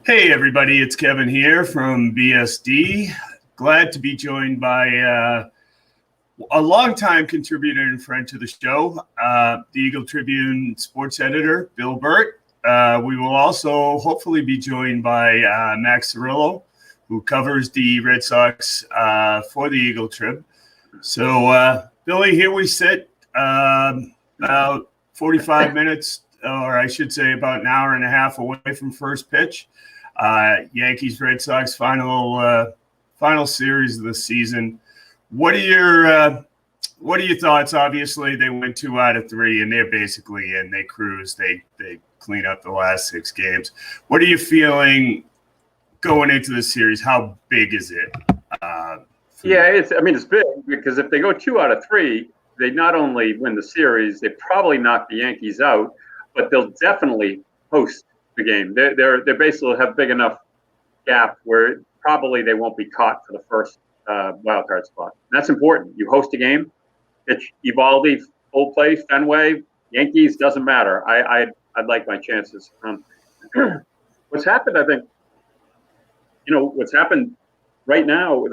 Hey everybody, it's Kevin here from BSD. Glad to be joined by a longtime contributor and friend to the show, the Eagle-Tribune sports editor, Bill Burt. We will also hopefully be joined by Max Cerullo, who covers the Red Sox for the Eagle-Trib. So, Billy, here we sit about 45 minutes, or I should say about an hour and a half away from first pitch. Yankees Red Sox final series of the season. What are your thoughts? Obviously, they went 2 out of 3, and they're basically in. They cruise. They clean up the last 6 games. What are you feeling going into the series? How big is it? It's big because if they go 2 out of 3, they not only win the series, they probably knock the Yankees out, but they'll definitely host the game. They basically have big enough gap where probably they won't be caught for the first wild card spot. And that's important. You host a game, it's Evaldi, full play, Fenway, Yankees, doesn't matter. I'd like my chances. What's happened, I think, what's happened right now,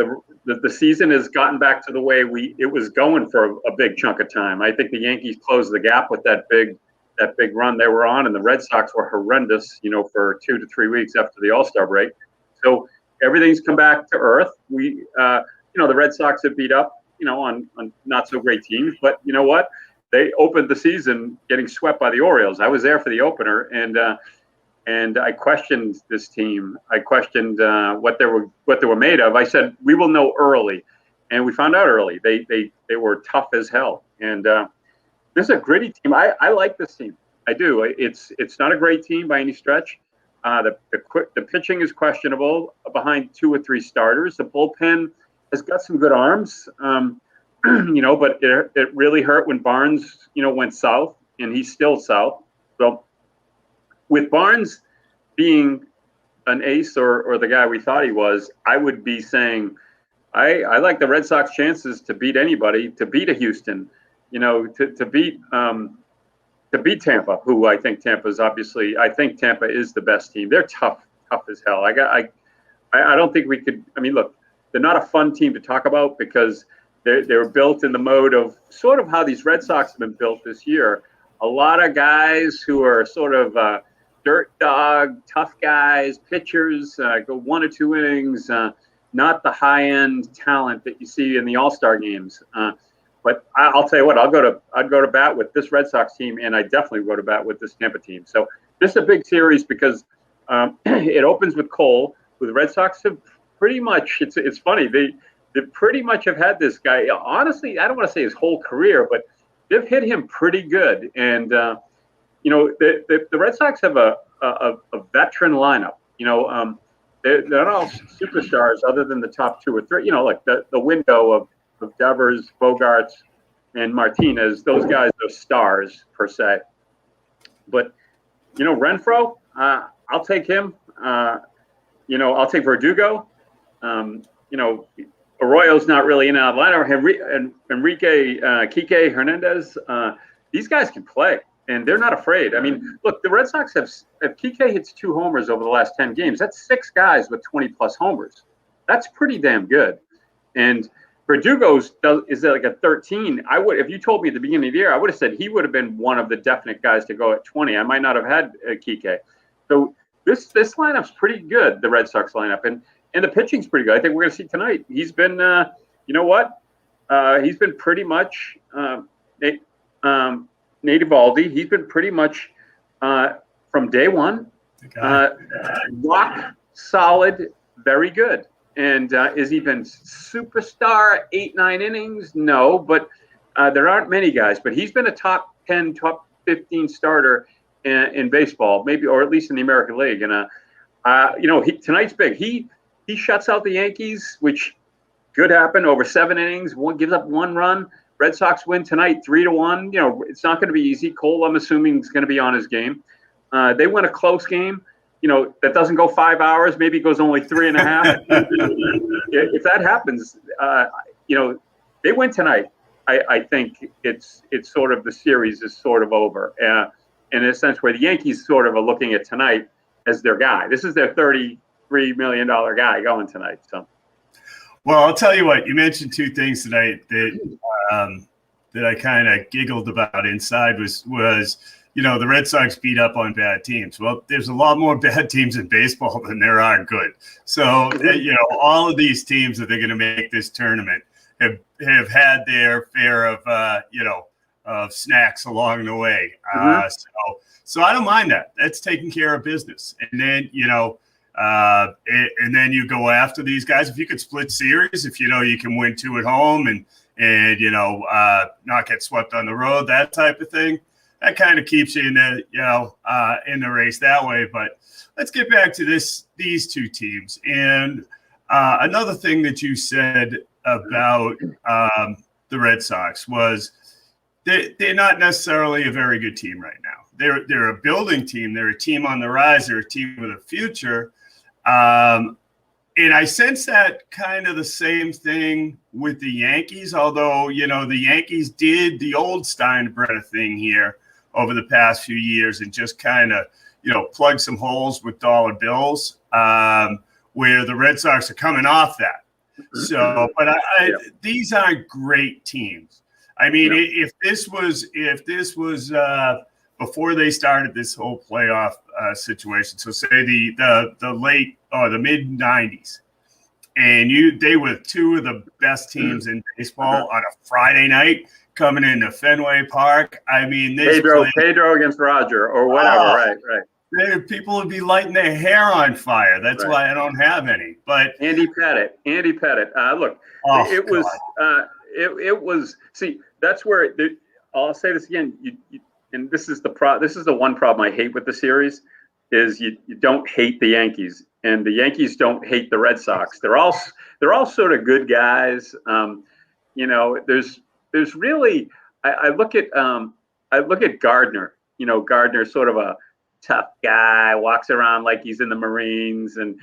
the season has gotten back to the way it was going for a big chunk of time. I think the Yankees closed the gap with that big run they were on, and the Red Sox were horrendous, for 2 to 3 weeks after the All-Star break. So everything's come back to earth. The Red Sox have beat up, on not so great teams, but you know what? They opened the season getting swept by the Orioles. I was there for the opener, and I questioned this team. I questioned what they were made of. I said, we will know early, and we found out early. They were tough as hell, and this is a gritty team. I like this team. I do. It's not a great team by any stretch. The pitching is questionable behind 2 or 3 starters. The bullpen has got some good arms, but it really hurt when Barnes, went south, and he's still south. So with Barnes being an ace or the guy we thought he was, I would be saying I like the Red Sox chances to beat anybody, to beat a Houston. To beat Tampa, who I think Tampa is the best team. They're tough as hell. I don't think we could. I mean, look, they're not a fun team to talk about because they were built in the mode of sort of how these Red Sox have been built this year. A lot of guys who are sort of dirt dog, tough guys, pitchers, go 1 or 2 innings, not the high end talent that you see in the All-Star games. But I'll tell you what, I'd go to bat with this Red Sox team, and I definitely go to bat with this Tampa team. So this is a big series because it opens with Cole, who the Red Sox have pretty much. It's funny they pretty much have had this guy. Honestly, I don't want to say his whole career, but they've hit him pretty good. And the Red Sox have a veteran lineup. They're not all superstars other than the top 2 or 3. Like the window of Devers, Bogarts, and Martinez, those guys are stars per se. But Renfroe, I'll take him. I'll take Verdugo. Arroyo's not really in and out of lineup. Enrique Kike Hernandez, these guys can play, and they're not afraid. I mean, look, the Red Sox if Kike hits 2 homers over the last 10 games, that's 6 guys with 20-plus homers. That's pretty damn good. And Verdugo's is like a 13. If you told me at the beginning of the year, I would have said he would have been one of the definite guys to go at 20. I might not have had Kike. So this lineup's pretty good, the Red Sox lineup, and the pitching's pretty good. I think we're going to see tonight. He's been, he's been pretty much Nate Eovaldi. He's been pretty much from day one, rock solid, very good. And has he been superstar 8-9 innings? No, but there aren't many guys. But he's been a top 10, top 15 starter in baseball, maybe, or at least in the American League. And tonight's big. He shuts out the Yankees, which could happen over 7 innings. Gives up 1 run. Red Sox win tonight 3-1. It's not going to be easy. Cole, I'm assuming, is going to be on his game. They win a close game. That doesn't go 5 hours, maybe it goes only 3.5. If that happens, they win tonight. I think it's sort of the series is sort of over. In a sense where the Yankees sort of are looking at tonight as their guy. This is their $33 million guy going tonight. So, well, I'll tell you what. You mentioned two things tonight that I kind of giggled about inside was the Red Sox beat up on bad teams. Well, there's a lot more bad teams in baseball than there are good. So, all of these teams that they're going to make this tournament have had their fair of, of snacks along the way. So I don't mind that. That's taking care of business. And then, and then you go after these guys. If you could split series, if you can win 2 at home and not get swept on the road, that type of thing, that kind of keeps you in the race that way. But let's get back to these two teams. And another thing that you said about the Red Sox was they're not necessarily a very good team right now. They're a building team. They're a team on the rise. They're a team with a future. And I sense that kind of the same thing with the Yankees, although, the Yankees did the old Steinbrenner thing here over the past few years and just kind of, plug some holes with dollar bills, where the Red Sox are coming off that. So, but these aren't great teams. I mean, if this was before they started this whole playoff situation, so say the late or the mid '90s, and they were two of the best teams in baseball on a Friday night coming into Fenway Park. I mean, Pedro against Roger or whatever, right. People would be lighting their hair on fire. That's why I don't have any. But Andy Pettit. Look, it was. See, that's where I'll say this again. And this is the one problem I hate with the series is you don't hate the Yankees, and the Yankees don't hate the Red Sox. They're all sort of good guys. There's really I look at Gardner. Gardner's sort of a tough guy, walks around like he's in the Marines, and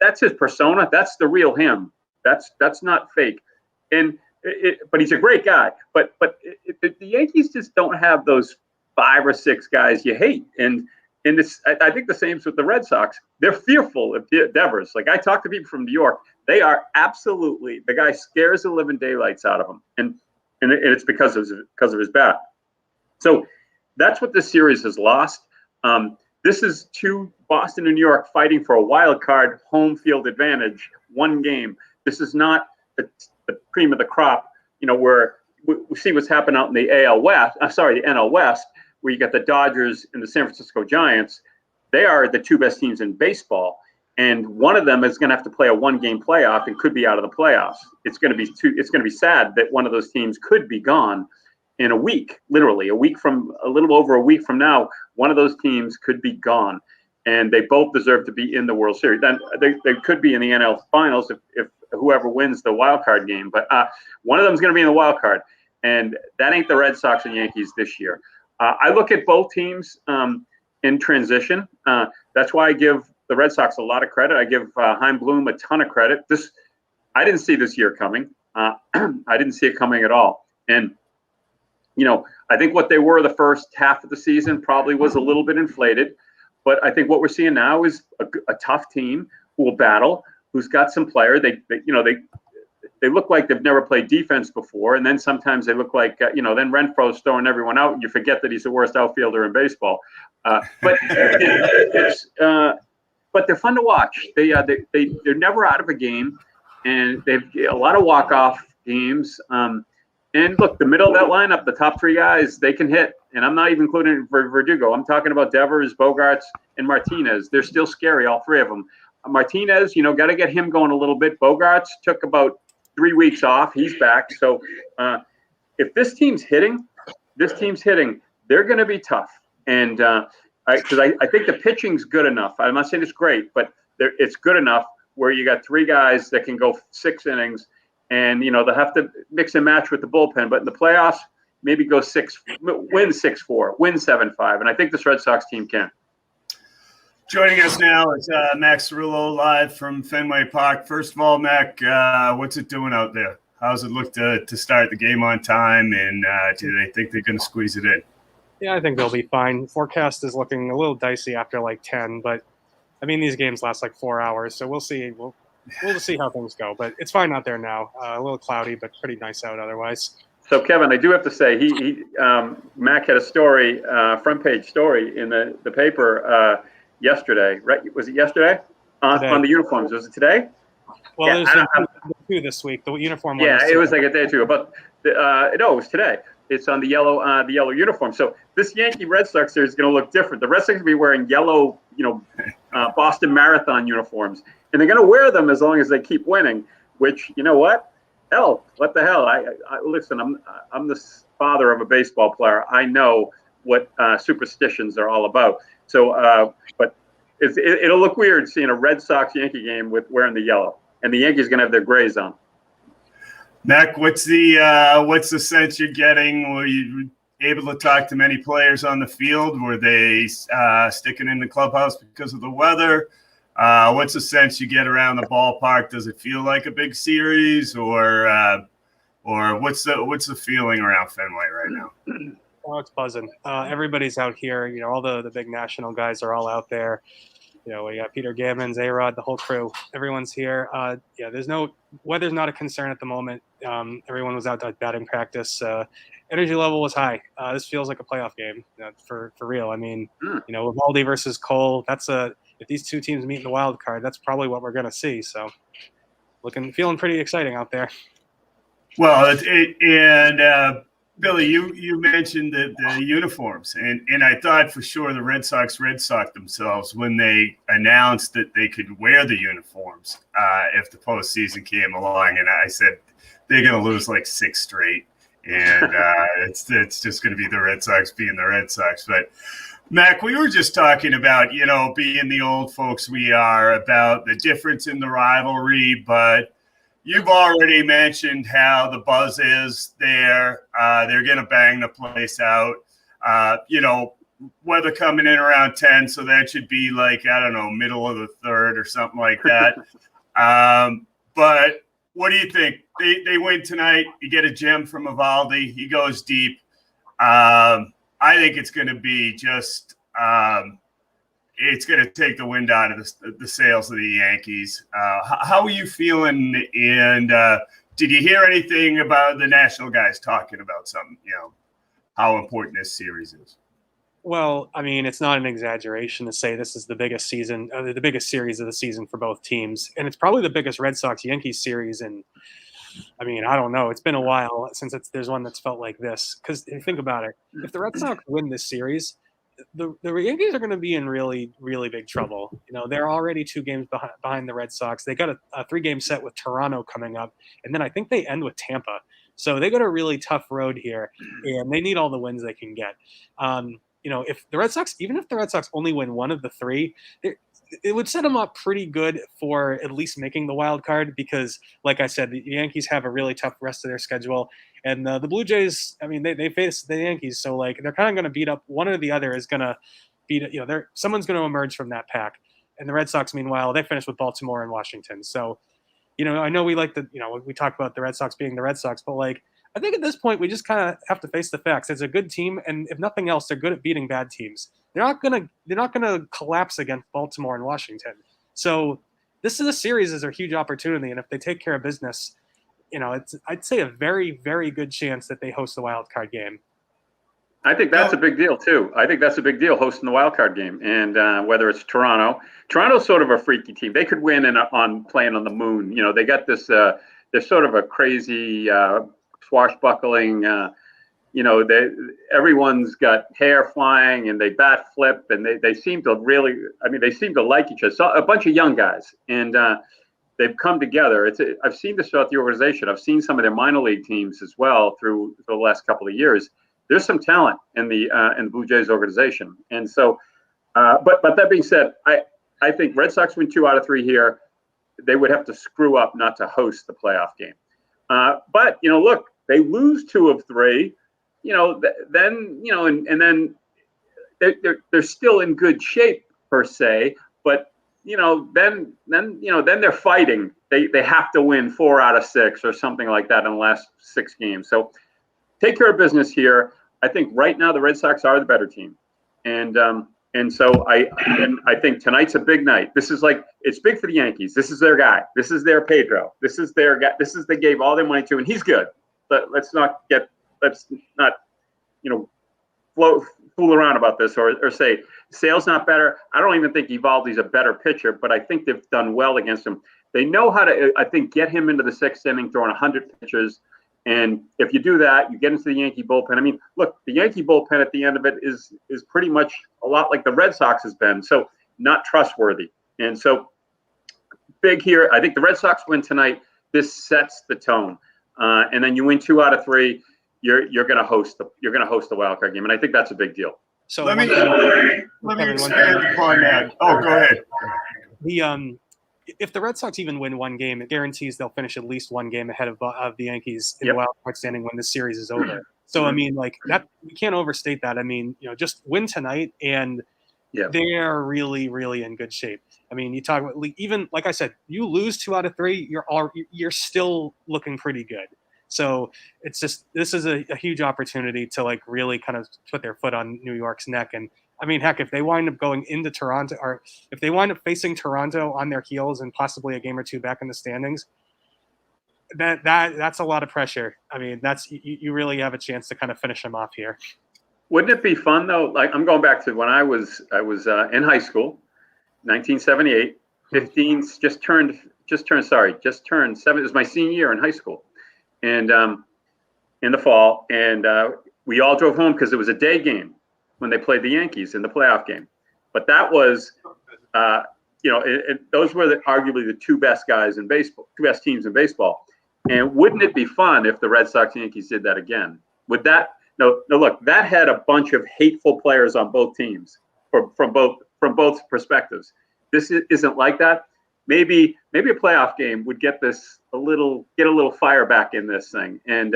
that's his persona. That's the real him. That's not fake. But he's a great guy. But the Yankees just don't have those 5 or 6 guys you hate. And this, I think the same with the Red Sox. They're fearful of Devers. Like I talk to people from New York, they are absolutely, the guy scares the living daylights out of them, and it's because of his bat. So that's what this series has lost. This is 2 Boston and New York fighting for a wild card home field advantage, 1 game. This is not the cream of the crop, where we see what's happened out in the the NL West, where you got the Dodgers and the San Francisco Giants. They are the 2 best teams in baseball, and one of them is going to have to play a 1-game playoff and could be out of the playoffs. It's going to be sad that one of those teams could be gone in a week, literally a little over a week from now. One of those teams could be gone, and they both deserve to be in the World Series. Then they could be in the NL Finals if whoever wins the wild card game. But one of them is going to be in the wild card, and that ain't the Red Sox and Yankees this year. I look at both teams in transition. That's why I give the Red Sox a lot of credit. I give Chaim Bloom a ton of credit. I didn't see this year coming. I didn't see it coming at all. And I think what they were the first half of the season probably was a little bit inflated. But I think what we're seeing now is a tough team who will battle, who's got some player. They look like they've never played defense before, and then sometimes they look like then Renfroe's throwing everyone out, and you forget that he's the worst outfielder in baseball. But they're fun to watch. They're never out of a game, and they've a lot of walk-off games. And look, the middle of that lineup, the top 3 guys, they can hit. And I'm not even including Verdugo. I'm talking about Devers, Bogarts, and Martinez. They're still scary, all 3 of them. Martinez, got to get him going a little bit. Bogarts took about 3 weeks off. He's back. So if this team's hitting, they're going to be tough. And because I think the pitching's good enough. I'm not saying it's great, but it's good enough where you got 3 guys that can go 6 innings. And, they'll have to mix and match with the bullpen. But in the playoffs, maybe go win 6-4, win 7-5. And I think this Red Sox team can. Joining us now is Max Cerullo live from Fenway Park. First of all, Mac, what's it doing out there? How's it look to start the game on time? And do they think they're going to squeeze it in? Yeah, I think they'll be fine. Forecast is looking a little dicey after like 10, but I mean these games last like 4 hours, so we'll see. We'll just see how things go. But it's fine out there now. A little cloudy, but pretty nice out otherwise. So, Kevin, I do have to say, Mac had a story, front page story in the paper yesterday. Right? Was it yesterday? On the uniforms. Was it today? Well, there's been two this week. The uniform one. Yeah, it was like a day or two. But no, it was today. It's on the yellow uniform. So this Yankee Red Sox series is going to look different. The Red Sox will be wearing yellow, Boston Marathon uniforms, and they're going to wear them as long as they keep winning. Which, you know what? Hell, what the hell? I listen. I'm the father of a baseball player. I know what superstitions are all about. So, but it'll look weird seeing a Red Sox Yankee game with wearing the yellow, and the Yankees are going to have their grays on. Mac, what's the sense you're getting? Were you able to talk to many players on the field? Were they sticking in the clubhouse because of the weather? What's the sense you get around the ballpark? Does it feel like a big series, or what's the feeling around Fenway right now? Oh, it's buzzing. Everybody's out here. All the big national guys are all out there. We got Peter Gammons, A-Rod, the whole crew. Everyone's here. Weather's not a concern at the moment. Everyone was out at batting practice. Energy level was high. This feels like a playoff game for real. I mean, Eovaldi versus Cole. If these two teams meet in the wild card, that's probably what we're going to see. So, feeling pretty exciting out there. Well, Billy, you mentioned the uniforms, and I thought for sure the Red Sox themselves when they announced that they could wear the uniforms if the postseason came along, and I said they're going to lose like 6 straight, and it's just going to be the Red Sox being the Red Sox. But Mac, we were just talking about being the old folks we are, about the difference in the rivalry, but you've already mentioned how the buzz is there. They're going to bang the place out. Weather coming in around 10, so that should be like, I don't know, middle of the third or something like that. But what do you think? They win tonight. You get a gem from Eovaldi. He goes deep. I think it's going to be just it's going to take the wind out of the sails of the Yankees. How are you feeling? And did you hear anything about the national guys talking about something, how important this series is? Well, I mean, it's not an exaggeration to say this is the biggest series of the season for both teams. And it's probably the biggest Red Sox-Yankees series in, I mean, I don't know. It's been a while since there's one that's felt like this. Because think about it. If the Red Sox win this series, the Yankees are going to be in really, really big trouble. They're already 2 games behind the Red Sox. They got a 3-game set with Toronto coming up, and then I think they end with Tampa. So they got a really tough road here, and they need all the wins they can get. If the Red Sox only win one of the 3, it would set them up pretty good for at least making the wild card because, like I said, the Yankees have a really tough rest of their schedule. And the Blue Jays, I mean, they face the Yankees, so they're kind of going to beat up one or the other is going to beat. Someone's going to emerge from that pack. And the Red Sox, meanwhile, they finished with Baltimore and Washington. So, I know we like we talk about the Red Sox being the Red Sox, but I think at this point we just kind of have to face the facts. It's a good team, and if nothing else, they're good at beating bad teams. They're not gonna collapse against Baltimore and Washington. So this is a series is a huge opportunity, and if they take care of business, I'd say a very, very good chance that they host the wild card game. I think that's a big deal too. I think that's a big deal hosting the wild card game, and whether it's Toronto's sort of a freaky team. They could win on playing on the moon. They got this. They're sort of a crazy swashbuckling. Everyone's got hair flying and they bat flip and they seem to really. I mean, they seem to like each other. So a bunch of young guys and. They've come together. I've seen this throughout the organization. I've seen some of their minor league teams as well through the last couple of years. There's some talent in the Blue Jays organization, and so. But that being said, I think Red Sox win 2 out of 3 here. They would have to screw up not to host the playoff game. But look, they lose 2 of 3. And then they're still in good shape per se, but. Then they're fighting. They have to win 4 out of 6 or something like that in the last 6 games. So take care of business here. I think right now the Red Sox are the better team, and so I think tonight's a big night. This is like, it's big for the Yankees. This is their guy. This is their Pedro. This is their guy. This is they gave all their money to, and he's good. But let's not fool around about this or say Sale's not better. I don't even think Eovaldi's a better pitcher, but I think they've done well against him. They know how to, I think, get him into the sixth inning, throwing 100 pitches. And if you do that, you get into the Yankee bullpen. I mean, look, the Yankee bullpen at the end of it is pretty much a lot like the Red Sox has been, so not trustworthy. And so big here. I think the Red Sox win tonight. This sets the tone. And then you win 2 out of 3. You're going to host the wild card game, and I think that's a big deal. So let me expand upon that. Oh, go ahead. If the Red Sox even win one game, it guarantees they'll finish at least one game ahead of the Yankees in wild card standing when this series is over. So I mean, like that, we can't overstate that. I mean, just win tonight, and they're really, really in good shape. I mean, you talk about even like I said, you lose 2 out of 3, you're still looking pretty good. So it's just, this is a huge opportunity to like really kind of put their foot on New York's neck. And I mean, heck, if they wind up going into Toronto, or if they wind up facing Toronto on their heels and possibly a game or two back in the standings, that's a lot of pressure. I mean, that's you really have a chance to kind of finish them off here. Wouldn't it be fun though? Like, I'm going back to when I was in high school, 1978. 15, just turned 7. It was my senior year in high school, and in the fall, and we all drove home because it was a day game when they played the Yankees in the playoff game. But that was, those were arguably the 2 best guys in baseball, 2 best teams in baseball. And wouldn't it be fun if the Red Sox and Yankees did that again? Would that? No. Look, that had a bunch of hateful players on both teams, from both perspectives. This isn't like that. Maybe a playoff game would get a little fire back in this thing, and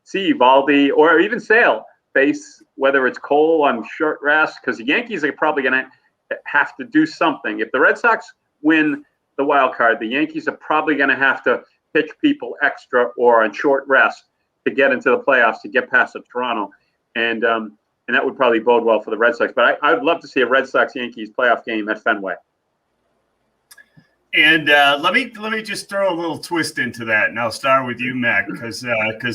see Eovaldi or even Sale face whether it's Cole on short rest, because the Yankees are probably going to have to do something. If the Red Sox win the wild card, the Yankees are probably going to have to pitch people extra or on short rest to get into the playoffs, to get past Toronto, and that would probably bode well for the Red Sox. But I would love to see a Red Sox-Yankees playoff game at Fenway. And let me just throw a little twist into that, and I'll start with you, Mac, because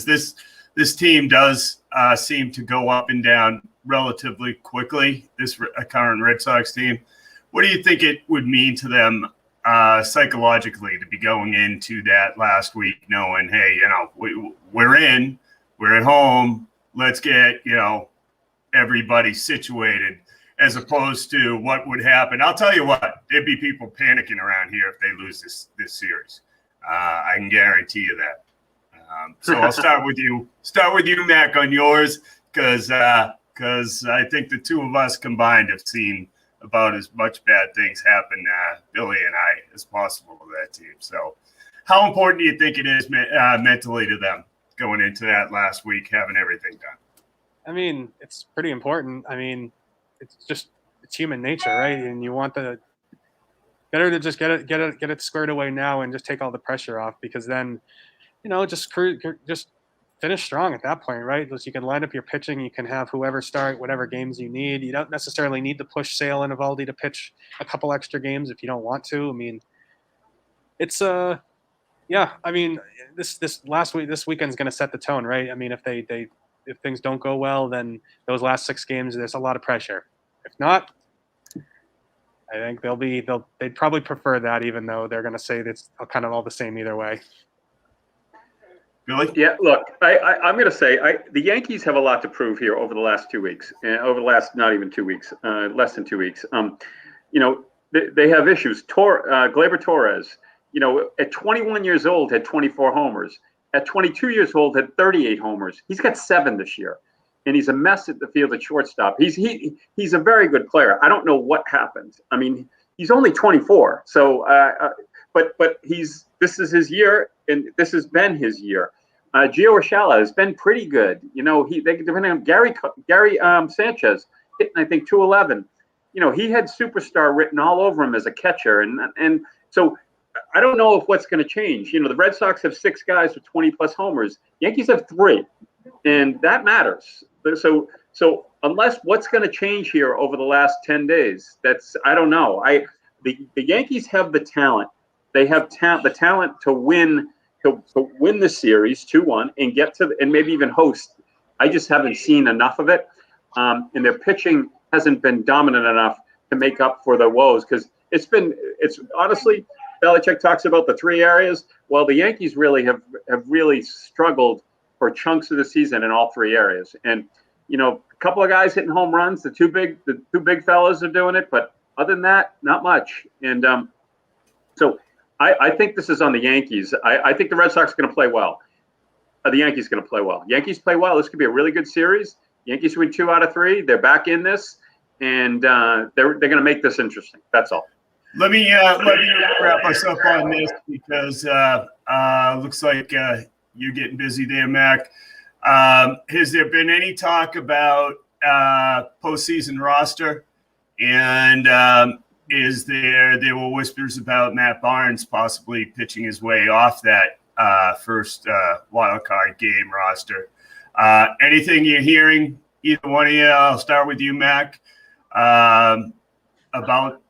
this team does seem to go up and down relatively quickly, this current Red Sox team. What do you think it would mean to them psychologically to be going into that last week knowing, hey, we're at home, let's get, everybody situated, as opposed to what would happen? I'll tell you what, there'd be people panicking around here if they lose this series. I can guarantee you that. So I'll start with you, Mac, on yours, because I think the 2 of us combined have seen about as much bad things happen, Billy and I, as possible to that team. So how important do you think it is mentally to them going into that last week, having everything done? I mean, it's pretty important. I mean, it's human nature, right? And you want better to just get it squared away now and just take all the pressure off, because then, just finish strong at that point, right? Because you can line up your pitching, you can have whoever start whatever games you need. You don't necessarily need to push Sale and Eovaldi to pitch a couple extra games if you don't want to. I mean, it's I mean, this weekend's going to set the tone, right? I mean, if things don't go well, then those last 6 games, there's a lot of pressure. If not, I think they'd probably prefer that, even though they're going to say that's kind of all the same either way. Billy? Yeah, look, I'm going to say the Yankees have a lot to prove here over the last 2 weeks, not even 2 weeks, less than 2 weeks. They have issues. Gleyber Torres, at 21 years old, had 24 homers. At 22 years old, had 38 homers. He's got 7 this year, and he's a mess at the field at shortstop. He's a very good player. I don't know what happened. I mean, he's only 24, so but this is his year, and this has been his year. Gio Urshela has been pretty good. They depending on Gary Sanchez hitting, I think, 211. He had superstar written all over him as a catcher, and so I don't know if what's going to change. The Red Sox have 6 guys with 20 plus homers. Yankees have 3. and that matters. So unless what's going to change here over the last 10 days, I don't know. The Yankees have the talent. They have the talent to win the series 2-1 and get to and maybe even host. I just haven't seen enough of it, and their pitching hasn't been dominant enough to make up for their woes, because it's honestly, Belichick talks about the three areas. Well, the Yankees really have really struggled for chunks of the season in all three areas. And, a couple of guys hitting home runs, the two big fellas are doing it, but other than that, not much. And so I think this is on the Yankees. I think the Red Sox are going to play well. The Yankees are going to play well. Yankees play well. This could be a really good series. Yankees win 2 out of 3. They're back in this, and they're going to make this interesting. That's all. Let me wrap us up on this, because looks like you're getting busy there, Mac. Has there been any talk about postseason roster? And there were whispers about Matt Barnes possibly pitching his way off that first wild card game roster. Anything you're hearing, either one of you? I'll start with you, Mac, about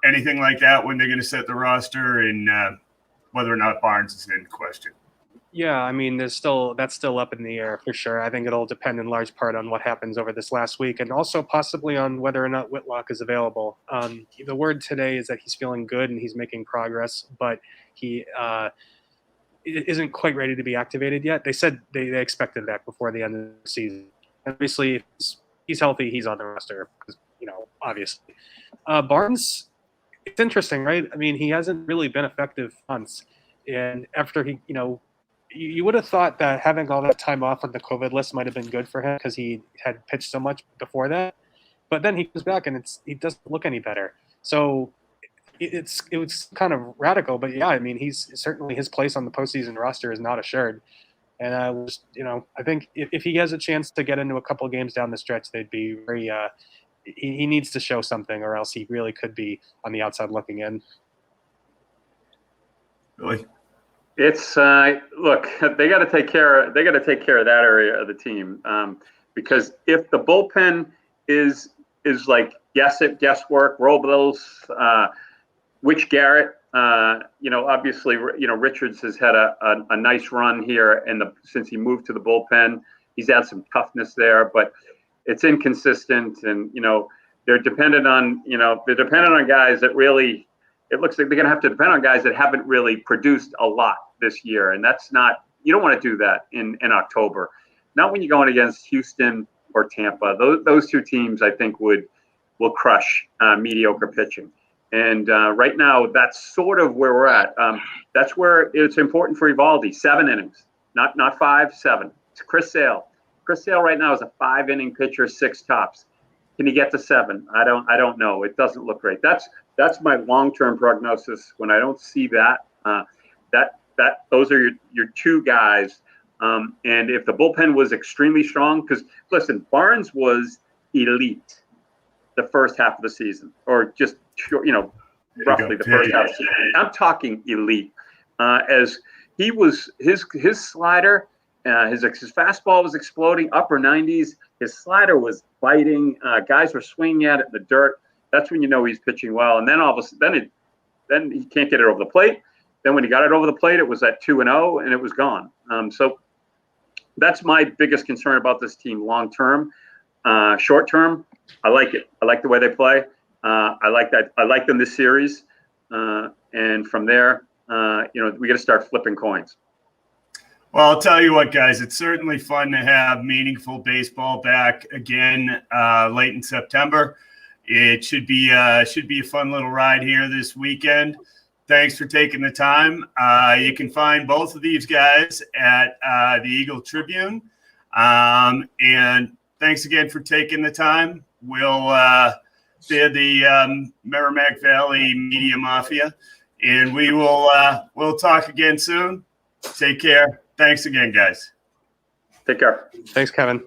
anything like that when they're going to set the roster, and whether or not Barnes is in question. Yeah, I mean, that's still up in the air for sure. I think it'll depend in large part on what happens over this last week, and also possibly on whether or not Whitlock is available. The word today is that he's feeling good and he's making progress, but he isn't quite ready to be activated yet. They said they expected that before the end of the season. Obviously, if he's healthy, he's on the roster, obviously. Barnes, it's interesting, right? I mean, he hasn't really been effective months, and after he, you would have thought that having all that time off on the COVID list might have been good for him, because he had pitched so much before that. But then he comes back and he doesn't look any better. So it was kind of radical. But yeah, I mean, he's certainly, his place on the postseason roster is not assured. And I think if he has a chance to get into a couple of games down the stretch, they'd be very. He needs to show something, or else he really could be on the outside looking in. Really? It's look, they got to take care of that area of the team, because if the bullpen is like guesswork, Robles, which Garrett, obviously, Richards has had a nice run here, since he moved to the bullpen, he's had some toughness there, but it's inconsistent, and they're dependent on guys that really. It looks like they're going to have to depend on guys that haven't really produced a lot this year. And that's not, you don't want to do that in October. Not when you're going against Houston or Tampa. Those two teams, I think, will crush mediocre pitching. And right now, that's sort of where we're at. That's where it's important for Evaldi. 7 innings, not 5, 7. It's Chris Sale. Chris Sale right now is a 5-inning pitcher, 6 tops. Can he get to 7? I don't know. It doesn't look great. That's my long-term prognosis. When I don't see that, those are your 2 guys. And if the bullpen was extremely strong, because listen, Barnes was elite the first half of the season, or just roughly the first half of the season. I'm talking elite. As he was, his slider, his fastball was exploding, upper 90s. His slider was biting. Guys were swinging at it in the dirt. That's when you know he's pitching well. And then all of a sudden, then he can't get it over the plate. Then when he got it over the plate, it was at 2-0, and it was gone. So that's my biggest concern about this team long term. Short term, I like it. I like the way they play. I like that. I like them this series. And from there, we got to start flipping coins. Well, I'll tell you what, guys, it's certainly fun to have meaningful baseball back again late in September. It should be a fun little ride here this weekend. Thanks for taking the time. You can find both of these guys at the Eagle-Tribune. And thanks again for taking the time. They're the Merrimack Valley Media Mafia, and we'll talk again soon. Take care. Thanks again, guys. Take care. Thanks, Kevin.